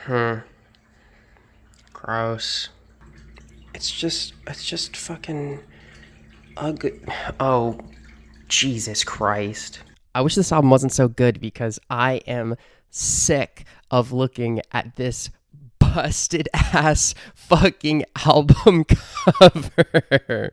Hmm. Gross. It's just fucking ugly. Oh, Jesus Christ. I wish this album wasn't so good because I am sick of looking at this busted ass fucking album cover.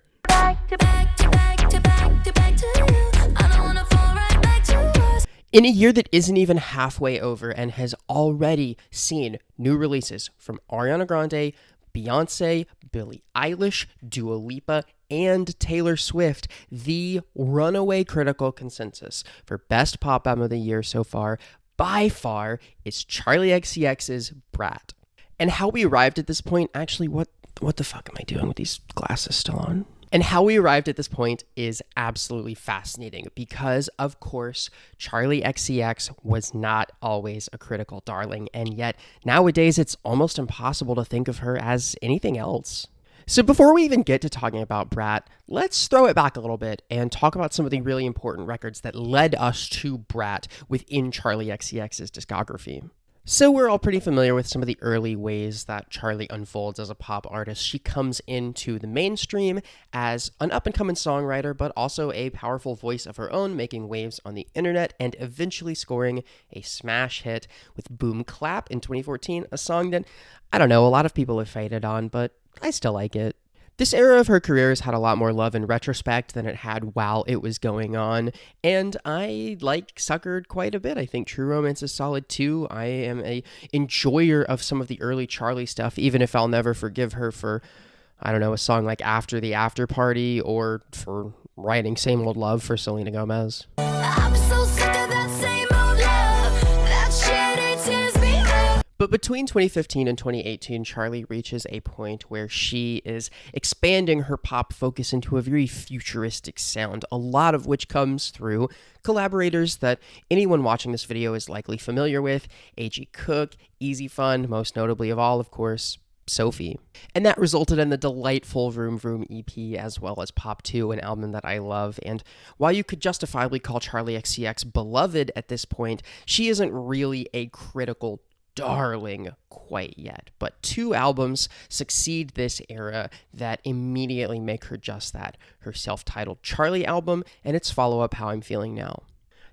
In a year that isn't even halfway over and has already seen new releases from Ariana Grande, Beyonce, Billie Eilish, Dua Lipa, and Taylor Swift, the runaway critical consensus for Best Pop Album of the Year so far, by far, is Charli XCX's Brat. And how we arrived at this point, actually, what the fuck am I doing with these glasses still on? And how we arrived at this point is absolutely fascinating because, of course, Charli XCX was not always a critical darling, and yet nowadays it's almost impossible to think of her as anything else. So before we even get to talking about Brat, let's throw it back a little bit and talk about some of the really important records that led us to Brat within Charli XCX's discography. So we're all pretty familiar with some of the early ways that Charli unfolds as a pop artist. She comes into the mainstream as an up-and-coming songwriter, but also a powerful voice of her own, making waves on the internet and eventually scoring a smash hit with Boom Clap in 2014, a song that, I don't know, a lot of people have faded on, but I still like it. This era of her career has had a lot more love in retrospect than it had while it was going on, and I like Suckered quite a bit. I think True Romance is solid too. I am a enjoyer of some of the early Charli stuff, even if I'll never forgive her for, I don't know, a song like After the After Party or for writing Same Old Love for Selena Gomez. I'm so sick of that same old love. That shit, it tears me up. But between 2015 and 2018, Charli reaches a point where she is expanding her pop focus into a very futuristic sound, a lot of which comes through collaborators that anyone watching this video is likely familiar with: A.G. Cook, Easy Fun, most notably of all, of course, Sophie. And that resulted in the delightful Vroom Vroom EP, as well as Pop 2, an album that I love. And while you could justifiably call Charli XCX beloved at this point, she isn't really a critical darling quite yet. But two albums succeed this era that immediately make her just that: her self-titled Charli album and its follow-up, How I'm Feeling Now.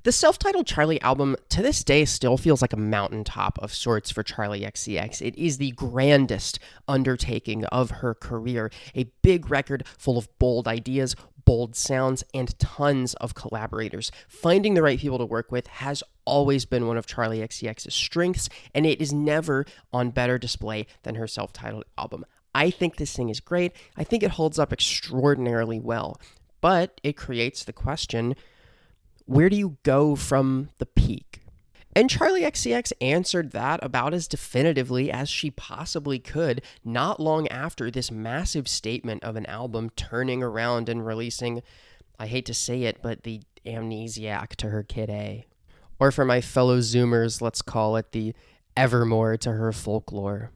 The self-titled Charli album to this day still feels like a mountaintop of sorts for Charli XCX. It is the grandest undertaking of her career, a big record full of bold ideas, bold sounds, and tons of collaborators. Finding the right people to work with has always been one of Charli XCX's strengths, and it is never on better display than her self-titled album. I think this thing is great. I think it holds up extraordinarily well, but it creates the question, where do you go from the peak? And Charli XCX answered that about as definitively as she possibly could not long after this massive statement of an album turning around and releasing, I hate to say it, but the Amnesiac to her Kid A. Or for my fellow Zoomers, let's call it the Evermore to her Folklore.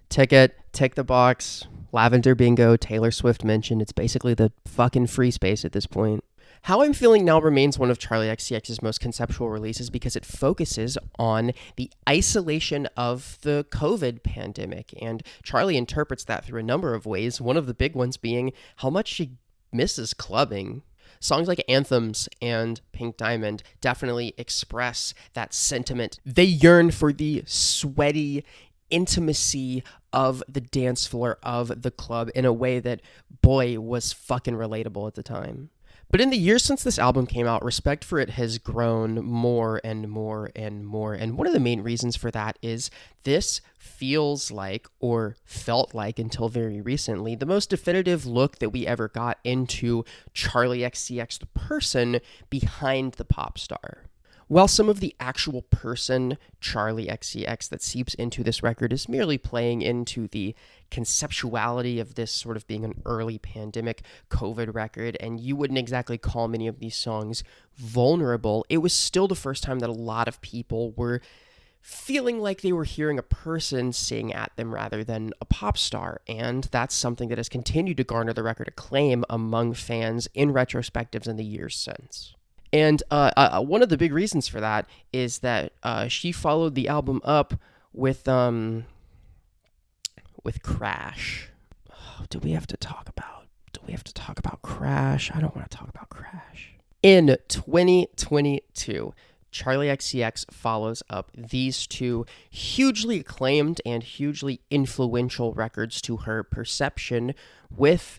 Ticket, Tick the Box, Lavender Bingo, Taylor Swift mentioned. It's basically the fucking free space at this point. How I'm Feeling Now remains one of Charli XCX's most conceptual releases because it focuses on the isolation of the COVID pandemic, and Charli interprets that through a number of ways, one of the big ones being how much she misses clubbing. Songs like Anthems and Pink Diamond definitely express that sentiment. They yearn for the sweaty intimacy of the dance floor of the club in a way that, boy, was fucking relatable at the time. But in the years since this album came out, respect for it has grown more and more and more. And one of the main reasons for that is this feels like, or felt like until very recently, the most definitive look that we ever got into Charli XCX, the person behind the pop star. While some of the actual person, Charli XCX, that seeps into this record is merely playing into the conceptuality of this sort of being an early pandemic COVID record, and you wouldn't exactly call many of these songs vulnerable, it was still the first time that a lot of people were feeling like they were hearing a person sing at them rather than a pop star, and that's something that has continued to garner the record acclaim among fans in retrospectives in the years since. And one of the big reasons for that is that she followed the album up with Crash. Do we have to talk about Crash? I don't want to talk about Crash. In 2022, Charli XCX follows up these two hugely acclaimed and hugely influential records to her perception with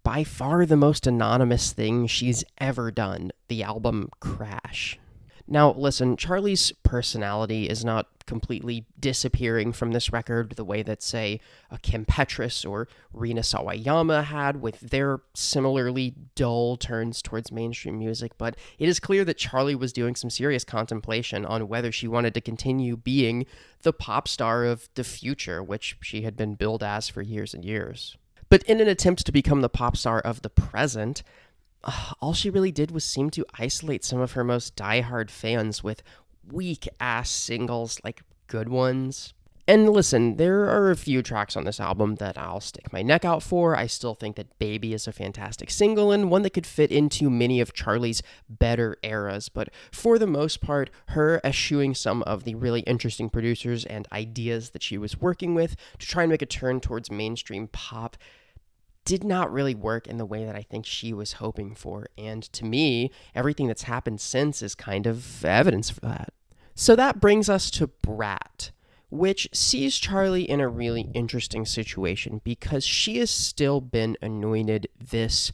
by far the most anonymous thing she's ever done, the album Crash. Now, listen, Charli's personality is not completely disappearing from this record the way that, say, a Kim Petras or Rina Sawayama had with their similarly dull turns towards mainstream music, but it is clear that Charli was doing some serious contemplation on whether she wanted to continue being the pop star of the future, which she had been billed as for years and years. But in an attempt to become the pop star of the present, all she really did was seem to isolate some of her most diehard fans with weak-ass singles like Good Ones. And listen, there are a few tracks on this album that I'll stick my neck out for. I still think that Baby is a fantastic single and one that could fit into many of Charli's better eras, but for the most part, her eschewing some of the really interesting producers and ideas that she was working with to try and make a turn towards mainstream pop did not really work in the way that I think she was hoping for. And to me, everything that's happened since is kind of evidence for that. So that brings us to Brat, which sees Charli in a really interesting situation because she has still been anointed this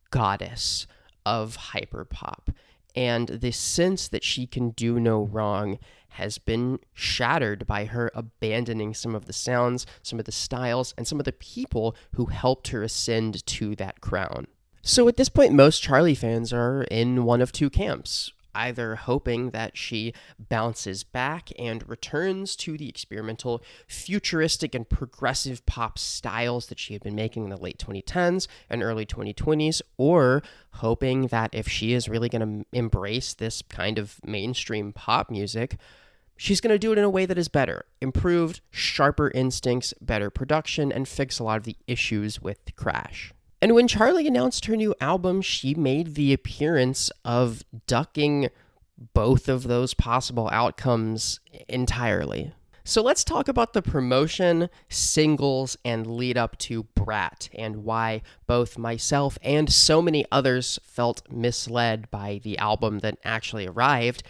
goddess of hyperpop. And the sense that she can do no wrong has been shattered by her abandoning some of the sounds, some of the styles, and some of the people who helped her ascend to that crown. So at this point, most Charli fans are in one of two camps, either hoping that she bounces back and returns to the experimental, futuristic, and progressive pop styles that she had been making in the late 2010s and early 2020s, or hoping that if she is really going to embrace this kind of mainstream pop music, she's going to do it in a way that is better, improved, sharper instincts, better production, and fix a lot of the issues with Crash. And when Charli announced her new album, she made the appearance of ducking both of those possible outcomes entirely. So let's talk about the promotion, singles, and lead up to Brat, and why both myself and so many others felt misled by the album that actually arrived,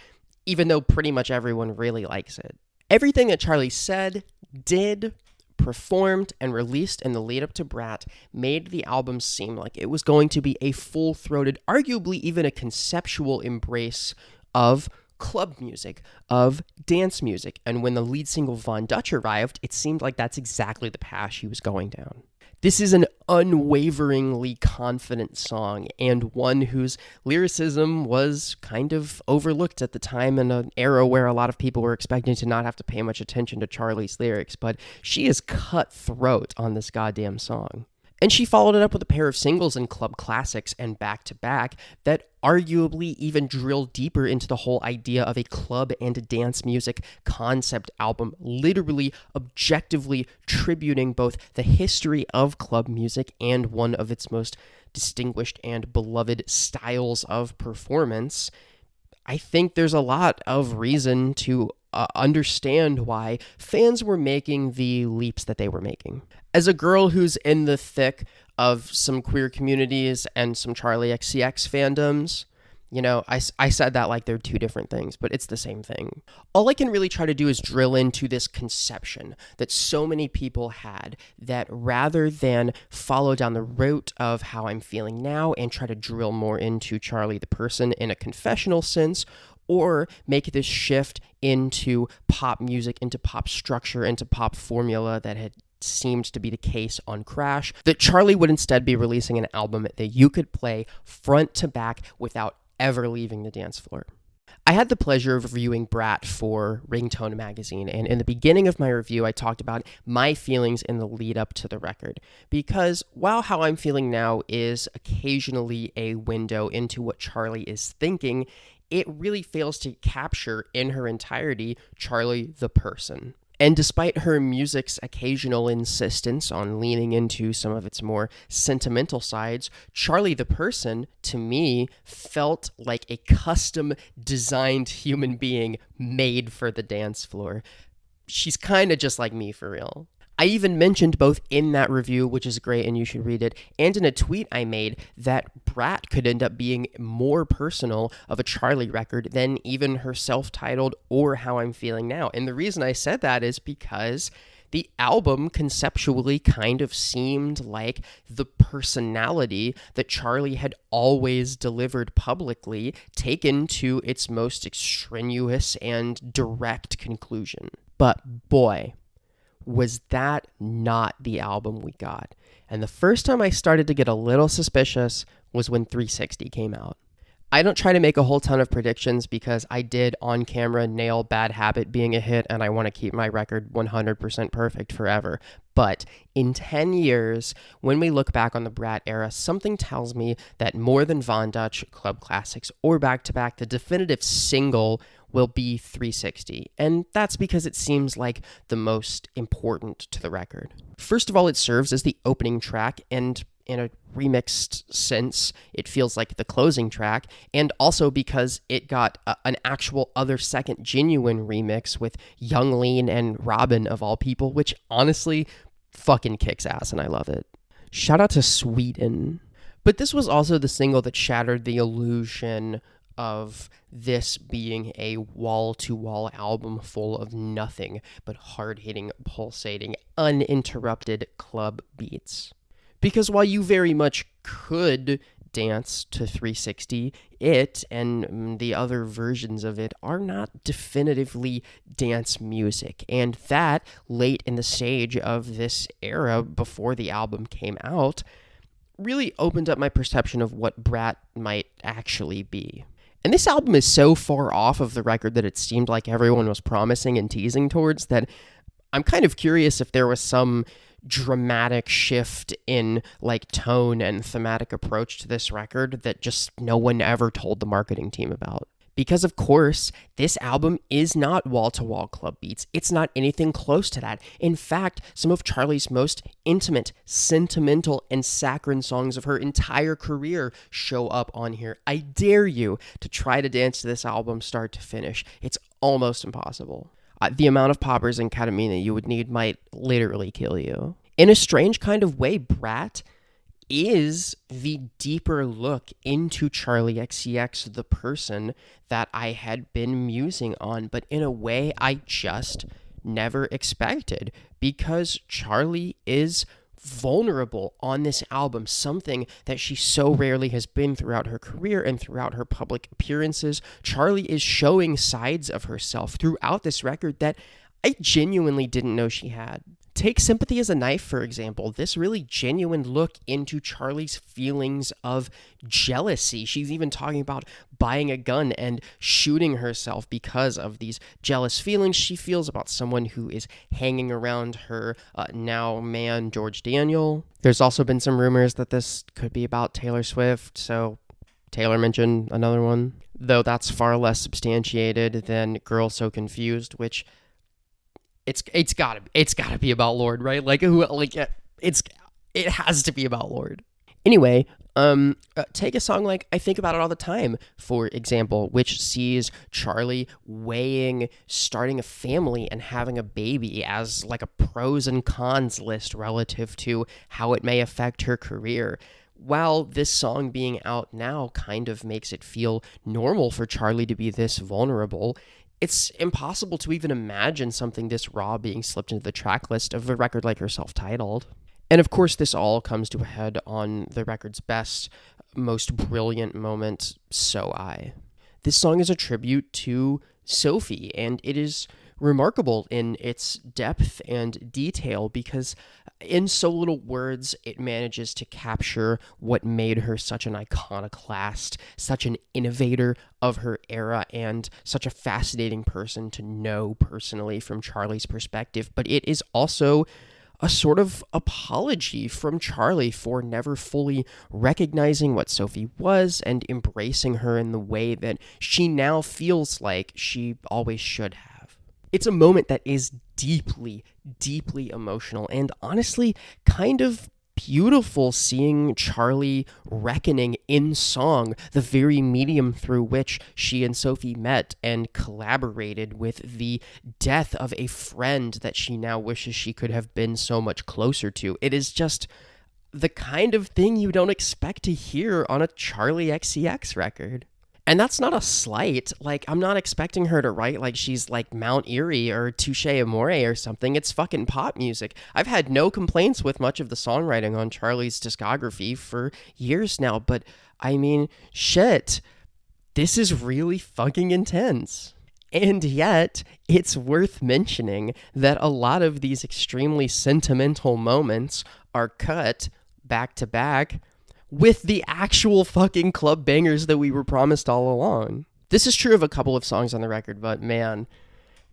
even though pretty much everyone really likes it. Everything that Charli said, did, performed, and released in the lead up to Brat made the album seem like it was going to be a full-throated, arguably even a conceptual embrace of club music, of dance music. And when the lead single Von Dutch arrived, it seemed like that's exactly the path she was going down. This is an unwaveringly confident song, and one whose lyricism was kind of overlooked at the time in an era where a lot of people were expecting to not have to pay much attention to Charli's lyrics, but she is cutthroat on this goddamn song. And she followed it up with a pair of singles and club classics and back-to-back that arguably even drill deeper into the whole idea of a club and dance music concept album, literally objectively tributing both the history of club music and one of its most distinguished and beloved styles of performance. I think there's a lot of reason to understand why fans were making the leaps that they were making. As a girl who's in the thick of some queer communities and some Charli XCX fandoms, you know, I said that like they're two different things, but it's the same thing. All I can really try to do is drill into this conception that so many people had, that rather than follow down the route of how I'm feeling now and try to drill more into Charli the person in a confessional sense, or make this shift into pop music, into pop structure, into pop formula that had seemed to be the case on Crash, that Charli would instead be releasing an album that you could play front to back without ever leaving the dance floor. I had the pleasure of reviewing Brat for Ringtone Magazine, and in the beginning of my review, I talked about my feelings in the lead up to the record, because while how I'm feeling now is occasionally a window into what Charli is thinking, it really fails to capture in her entirety Charli the person. And despite her music's occasional insistence on leaning into some of its more sentimental sides, Charli the person, to me, felt like a custom-designed human being made for the dance floor. she's kind of just like me for real. I even mentioned both in that review, which is great and you should read it, and in a tweet I made that Brat could end up being more personal of a Charli record than even her self-titled or How I'm Feeling Now. And the reason I said that is because the album conceptually kind of seemed like the personality that Charli had always delivered publicly, taken to its most extraneous and direct conclusion. But boy, was that not the album we got. And the first time I started to get a little suspicious was when 360 came out. I don't try to make a whole ton of predictions because I did on camera nail Bad Habit being a hit, and I want to keep my record 100% perfect forever. But in 10 years, when we look back on the Brat era, something tells me that more than Von Dutch, Club Classics, or Back to Back, the definitive single will be 360. And that's because it seems like the most important to the record. First of all, it serves as the opening track, and in a remixed sense, it feels like the closing track, and also because it got an actual other second genuine remix with Young Lean and Robin of all people, which honestly fucking kicks ass and I love it. Shout out to Sweden. But this was also the single that shattered the illusion of this being a wall-to-wall album full of nothing but hard-hitting, pulsating, uninterrupted club beats. Because while you very much could dance to 360, it and the other versions of it are not definitively dance music. And that, late in the stage of this era before the album came out, really opened up my perception of what Brat might actually be. And this album is so far off of the record that it seemed like everyone was promising and teasing towards that I'm kind of curious if there was some dramatic shift in like tone and thematic approach to this record that just no one ever told the marketing team about. Because of course, this album is not wall-to-wall club beats. It's not anything close to that. In fact, some of Charli's most intimate, sentimental, and saccharine songs of her entire career show up on here. I dare you to try to dance to this album start to finish. It's almost impossible. The amount of poppers and ketamine you would need might literally kill you. In a strange kind of way, Brat is the deeper look into Charli XCX, the person that I had been musing on, but in a way I just never expected, because Charli is vulnerable on this album, something that she so rarely has been throughout her career and throughout her public appearances. Charli is showing sides of herself throughout this record that I genuinely didn't know she had. Take Sympathy as a Knife, for example. This really genuine look into Charli's feelings of jealousy. She's even talking about buying a gun and shooting herself because of these jealous feelings she feels about someone who is hanging around her now man, George Daniel. There's also been some rumors that this could be about Taylor Swift, so Taylor mentioned another one, though that's far less substantiated than Girl So Confused, which it's gotta be about Lorde, right? Like it has to be about Lorde. Anyway, take a song like I Think About It All the Time, for example, which sees Charli weighing starting a family and having a baby as like a pros and cons list relative to how it may affect her career. While this song being out now kind of makes it feel normal for Charli to be this vulnerable, it's impossible to even imagine something this raw being slipped into the track list of a record like her self-titled. And of course, this all comes to a head on the record's best, most brilliant moment, So I. This song is a tribute to Sophie, and it is remarkable in its depth and detail because in so little words, it manages to capture what made her such an iconoclast, such an innovator of her era, and such a fascinating person to know personally from Charli's perspective. But it is also a sort of apology from Charli for never fully recognizing what Sophie was and embracing her in the way that she now feels like she always should have. It's a moment that is deeply, deeply emotional and honestly kind of beautiful seeing Charli reckoning in song the very medium through which she and Sophie met and collaborated with the death of a friend that she now wishes she could have been so much closer to. It is just the kind of thing you don't expect to hear on a Charli XCX record. And that's not a slight. Like, I'm not expecting her to write like she's like Mount Erie or Touche Amore or something. It's fucking pop music. I've had no complaints with much of the songwriting on Charli's discography for years now, but I mean, shit, this is really fucking intense. And yet, it's worth mentioning that a lot of these extremely sentimental moments are cut back to back with the actual fucking club bangers that we were promised all along. This is true of a couple of songs on the record, but man,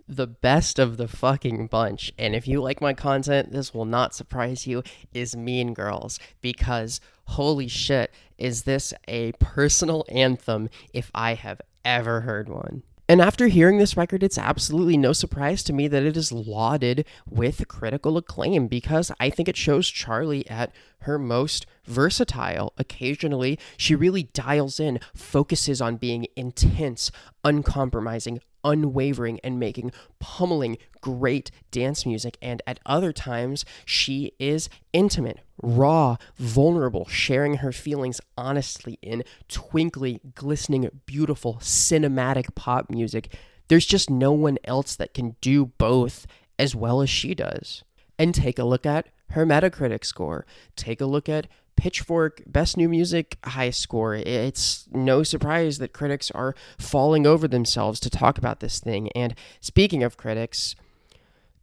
the best of the fucking bunch, and if you like my content, this will not surprise you, is Mean Girls, because holy shit, is this a personal anthem if I have ever heard one. And after hearing this record, it's absolutely no surprise to me that it is lauded with critical acclaim, because I think it shows Charli at her most versatile. Occasionally, she really dials in, focuses on being intense, uncompromising, unwavering, and making pummeling great dance music. And at other times, she is intimate, raw, vulnerable, sharing her feelings honestly in twinkly, glistening, beautiful, cinematic pop music. There's just no one else that can do both as well as she does. And take a look at her Metacritic score. Take a look at Pitchfork Best New Music high score. It's no surprise that critics are falling over themselves to talk about this thing. And speaking of critics,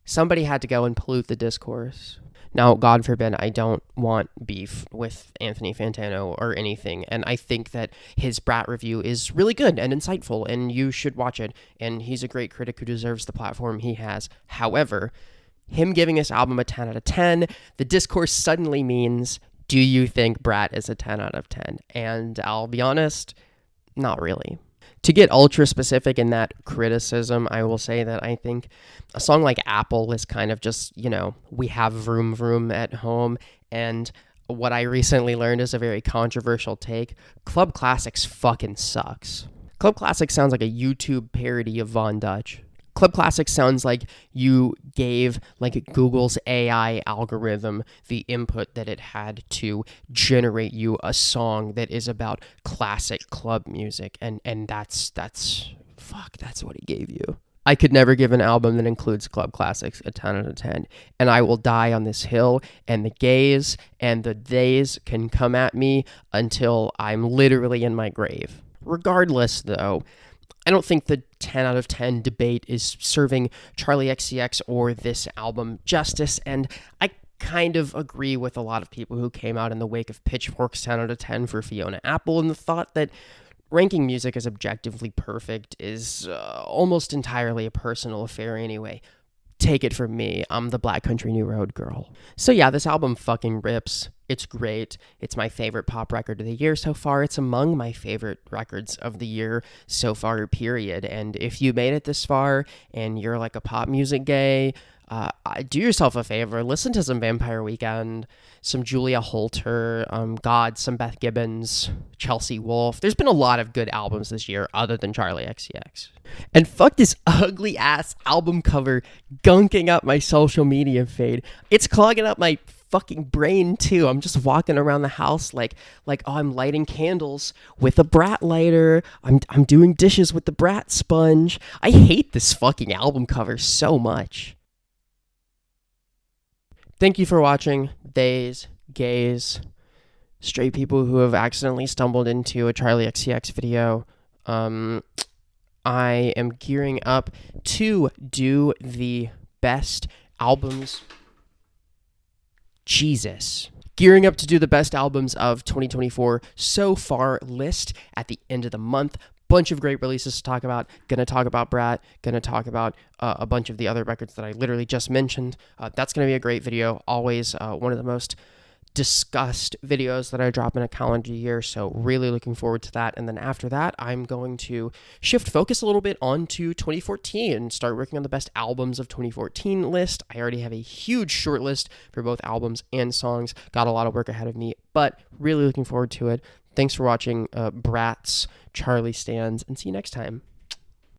somebody had to go and pollute the discourse. Now, God forbid, I don't want beef with Anthony Fantano or anything, and I think that his Brat review is really good and insightful, and you should watch it, and he's a great critic who deserves the platform he has. However, him giving this album a 10 out of 10, the discourse suddenly means, do you think Brat is a 10 out of 10? And I'll be honest, not really. To get ultra specific in that criticism, I will say that I think a song like Apple is kind of just, we have Vroom Vroom at home. And what I recently learned is a very controversial take. Club Classics fucking sucks. Club Classics sounds like a YouTube parody of Von Dutch. Club Classics sounds like you gave Google's AI algorithm the input that it had to generate you a song that is about classic club music, and that's what it gave you. I could never give an album that includes Club Classics a 10 out of 10, and I will die on this hill, and the gays and the theys can come at me until I'm literally in my grave. Regardless, though, I don't think the 10 out of 10 debate is serving Charli XCX or this album justice, and I kind of agree with a lot of people who came out in the wake of Pitchfork's 10 out of 10 for Fiona Apple, and the thought that ranking music as objectively perfect is almost entirely a personal affair anyway. Take it from me, I'm the Black Country New Road girl. So yeah, this album fucking rips. It's great. It's my favorite pop record of the year so far. It's among my favorite records of the year so far, period. And if you made it this far and you're like a pop music gay, do yourself a favor. Listen to some Vampire Weekend, some Julia Holter, some Beth Gibbons, Chelsea Wolfe. There's been a lot of good albums this year other than Charli XCX. And fuck this ugly ass album cover gunking up my social media feed. It's clogging up my fucking brain too. I'm just walking around the house like I'm lighting candles with a Brat lighter. I'm doing dishes with the Brat sponge. I hate this fucking album cover so much. Thank you for watching, theys, gays, straight people who have accidentally stumbled into a Charli XCX video. I am gearing up to do the best albums. Gearing up to do the best albums of 2024 so far list at the end of the month. Bunch of great releases to talk about. Gonna talk about Brat. Gonna talk about a bunch of the other records that I literally just mentioned. That's gonna be a great video. Always one of the most discussed videos that I drop in a calendar year. So really looking forward to that. And then after that, I'm going to shift focus a little bit onto 2014 and start working on the best albums of 2014 list. I already have a huge short list for both albums and songs. Got a lot of work ahead of me, but really looking forward to it. Thanks for watching Brat's Charli Stands, and see you next time.